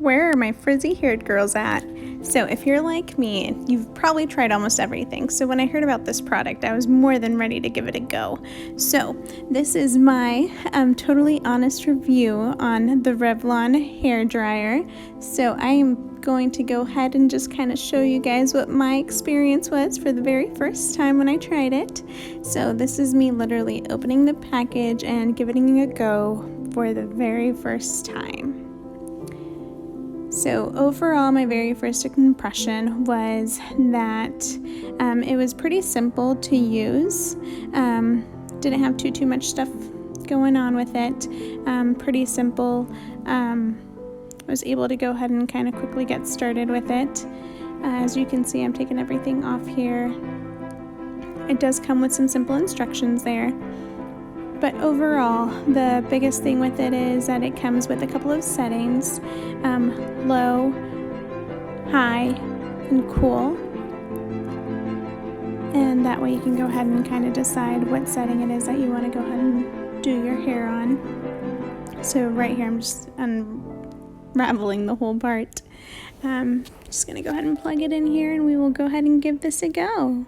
Where are my frizzy haired girls at? So if you're like me, you've probably tried almost everything. So when I heard about this product, I was more than ready to give it a go. So this is my totally honest review on the Revlon hair dryer. So I am going to go ahead and just kind of show you guys what my experience was for the very first time when I tried it. So this is me literally opening the package and giving it a go for the very first time. So overall, my very first impression was that it was pretty simple to use. Didn't have too much stuff going on with it. Pretty simple. Was able to go ahead and kind of quickly get started with it. As you can see, I'm taking everything off here. It does come with some simple instructions there. But overall, the biggest thing with it is that it comes with a couple of settings, low, high, and cool. And that way you can go ahead and kind of decide what setting it is that you want to go ahead and do your hair on. So right here, I'm just unraveling the whole part. Just going to go ahead and plug it in here and we will go ahead and give this a go.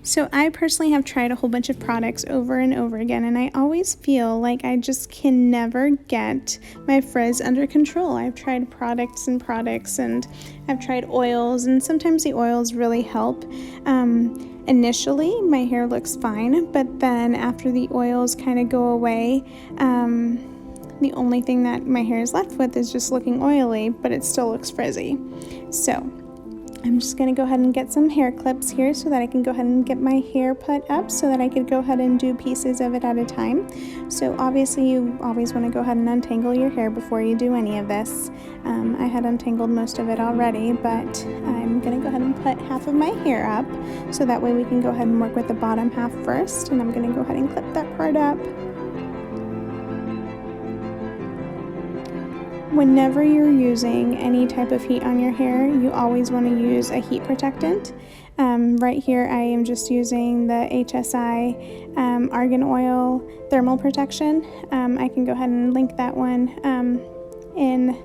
So I personally have tried a whole bunch of products over and over again, and I always feel like I just can never get my frizz under control. I've tried products and I've tried oils, and sometimes the oils really help. Initially, my hair looks fine, but then after the oils kind of go away, the only thing that my hair is left with is just looking oily, but it still looks frizzy. So I'm just going to go ahead and get some hair clips here so that I can go ahead and get my hair put up so that I could go ahead and do pieces of it at a time. So obviously you always want to go ahead and untangle your hair before you do any of this. I had untangled most of it already, but I'm going to go ahead and put half of my hair up so that way we can go ahead and work with the bottom half first, and I'm going to go ahead and clip that part up. Whenever you're using any type of heat on your hair, you always want to use a heat protectant. Right here I am just using the HSI Argan Oil Thermal Protection. I can go ahead and link that one in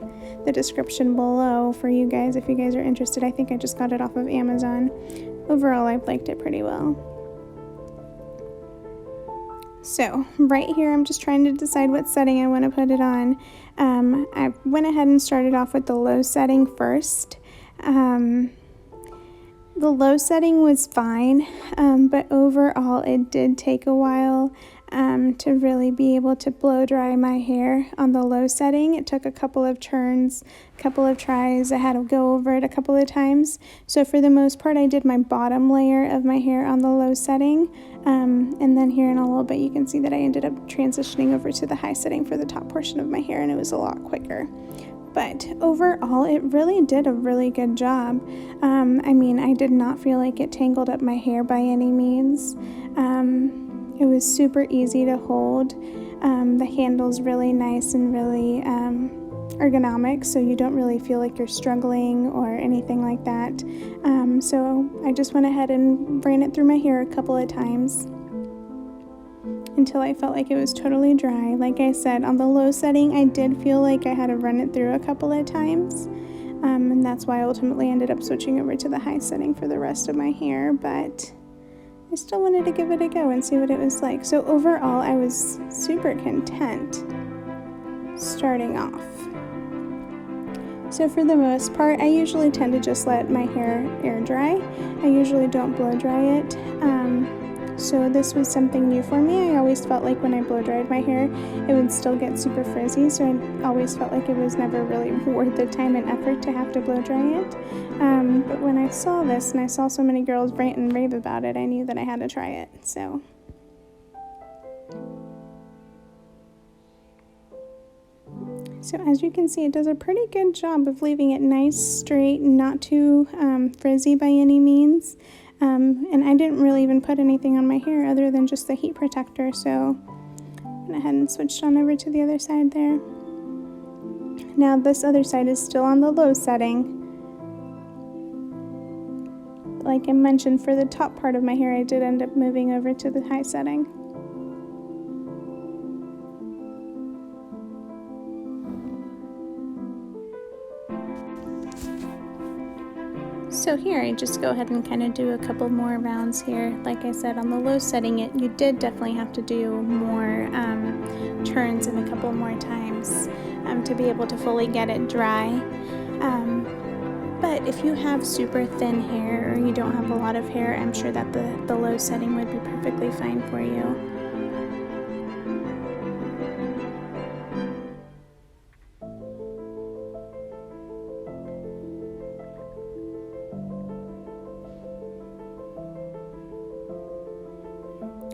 the description below for you guys if you guys are interested. I think I just got it off of Amazon. Overall, I've liked it pretty well. So right here, I'm just trying to decide what setting I want to put it on. I went ahead and started off with the low setting first. The low setting was fine, but overall it did take a while to really be able to blow dry my hair on the low setting. It took a couple of turns, a couple of tries. I had to go over it a couple of times. So for the most part, I did my bottom layer of my hair on the low setting. And then here in a little bit, you can see that I ended up transitioning over to the high setting for the top portion of my hair, and it was a lot quicker. But overall, it really did a really good job. I mean, I did not feel like it tangled up my hair by any means. It was super easy to hold. The handle's really nice and really ergonomic, so you don't really feel like you're struggling or anything like that. So I just went ahead and ran it through my hair a couple of times until I felt like it was totally dry. Like I said, on the low setting, I did feel like I had to run it through a couple of times, and that's why I ultimately ended up switching over to the high setting for the rest of my hair, but I still wanted to give it a go and see what it was like. So overall, I was super content starting off. So for the most part, I usually tend to just let my hair air dry. I usually don't blow dry it. So this was something new for me. I always felt like when I blow dried my hair, it would still get super frizzy. So I always felt like it was never really worth the time and effort to have to blow dry it. But when I saw this and I saw so many girls rant and rave about it, I knew that I had to try it. So as you can see, it does a pretty good job of leaving it nice, straight, not too frizzy by any means. And I didn't really even put anything on my hair other than just the heat protector, so I went ahead and switched on over to the other side there. Now this other side is still on the low setting. Like I mentioned, for the top part of my hair, I did end up moving over to the high setting. So here I just go ahead and kind of do a couple more rounds here. Like I said, on the low setting, you did definitely have to do more turns and a couple more times to be able to fully get it dry. But if you have super thin hair or you don't have a lot of hair, I'm sure that the low setting would be perfectly fine for you.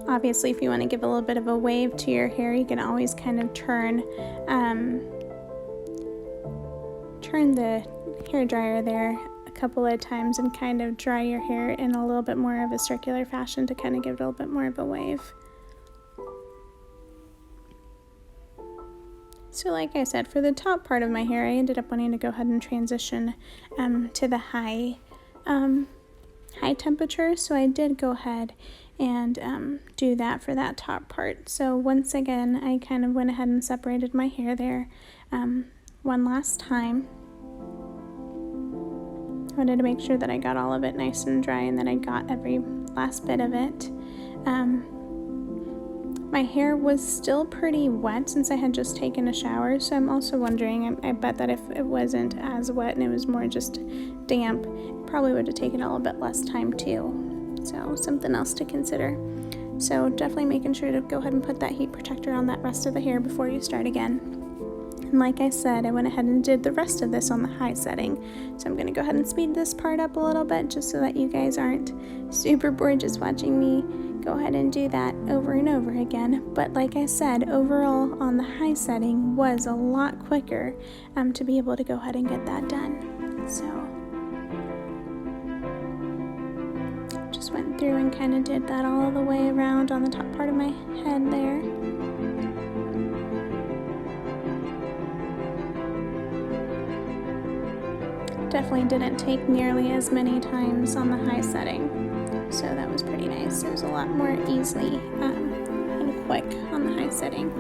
Obviously, if you want to give a little bit of a wave to your hair, you can always kind of turn the hair dryer there a couple of times and kind of dry your hair in a little bit more of a circular fashion to kind of give it a little bit more of a wave. So like I said, for the top part of my hair, I ended up wanting to go ahead and transition to the high temperature, so I did go ahead and do that for that top part. So once again, I kind of went ahead and separated my hair there one last time. I wanted to make sure that I got all of it nice and dry and that I got every last bit of it. My hair was still pretty wet since I had just taken a shower, so I'm also wondering, I bet that if it wasn't as wet and it was more just damp, it probably would have taken a little bit less time too. So something else to consider. So definitely making sure to go ahead and put that heat protector on that rest of the hair before you start again. And like I said, I went ahead and did the rest of this on the high setting. So I'm going to go ahead and speed this part up a little bit just so that you guys aren't super bored just watching me go ahead and do that over and over again. But like I said, overall on the high setting was a lot quicker to be able to go ahead and get that done. So just went through and kind of did that all the way around on the top part of my head there. Definitely didn't take nearly as many times on the high setting, so that was pretty nice. It was a lot more easily and quick on the high setting.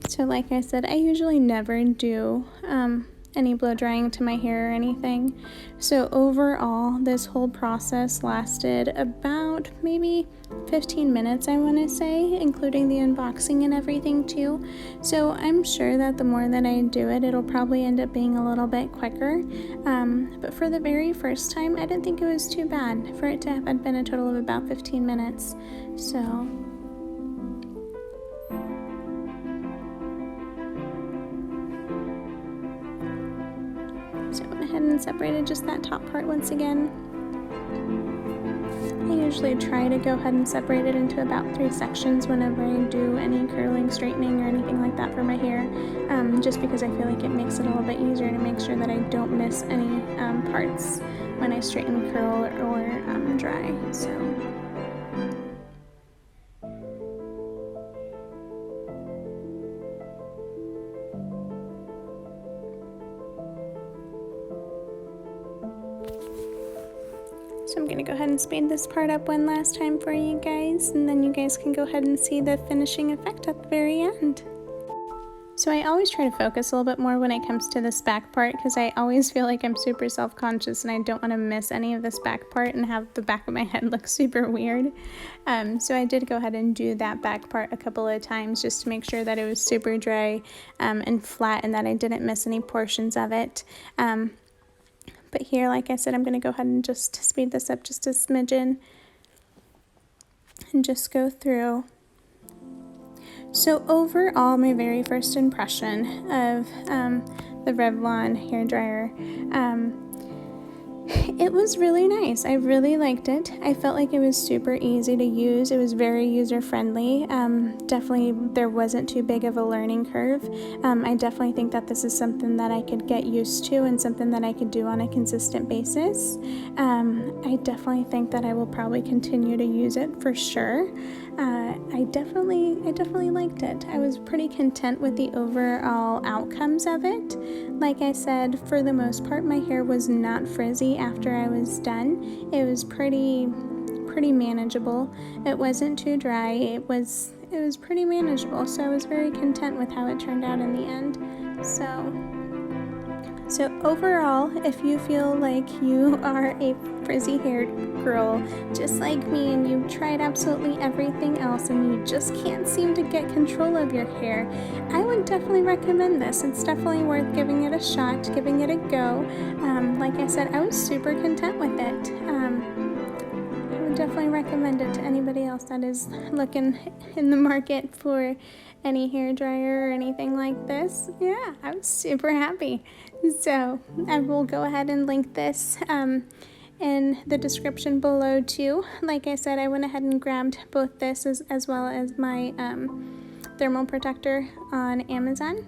So like I said, I usually never do any blow drying to my hair or anything. So overall, this whole process lasted about maybe 15 minutes, I want to say, including the unboxing and everything too. So I'm sure that the more that I do it, it'll probably end up being a little bit quicker. But for the very first time, I didn't think it was too bad for it to have been a total of about 15 minutes. So I went ahead and separated just that top part once again. I usually try to go ahead and separate it into about 3 sections whenever I do any curling, straightening, or anything like that for my hair, just because I feel like it makes it a little bit easier to make sure that I don't miss any parts when I straighten, curl, or dry. So I'm going to go ahead and speed this part up one last time for you guys, and then you guys can go ahead and see the finishing effect at the very end. So I always try to focus a little bit more when it comes to this back part, because I always feel like I'm super self-conscious and I don't want to miss any of this back part and have the back of my head look super weird. So I did go ahead and do that back part a couple of times just to make sure that it was super dry and flat and that I didn't miss any portions of it. But here, like I said, I'm going to go ahead and just speed this up just a smidgen and just go through. So overall, my very first impression of the Revlon hairdryer, it was really nice. I really liked it. I felt like it was super easy to use. It was very user-friendly. Definitely there wasn't too big of a learning curve. I definitely think that this is something that I could get used to and something that I could do on a consistent basis. I definitely think that I will probably continue to use it for sure. I definitely liked it. I was pretty content with the overall outcomes of it. Like I said, for the most part, my hair was not frizzy after I was done. It was pretty manageable. It wasn't too dry. It was pretty manageable, so I was very content with how it turned out in the end. So overall, if you feel like you are a frizzy haired girl just like me and you've tried absolutely everything else and you just can't seem to get control of your hair, I would definitely recommend this. It's definitely worth giving it a shot, giving it a go. Like I said, I was super content with it. I would definitely recommend it to anybody else that is looking in the market for any hair dryer or anything like this. Yeah, I was super happy. So I will go ahead and link this in the description below too. Like I said, I went ahead and grabbed both this as well as my thermal protector on Amazon.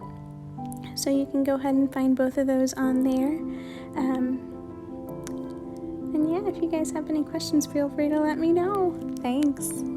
So you can go ahead and find both of those on there. And yeah, if you guys have any questions, feel free to let me know. Thanks.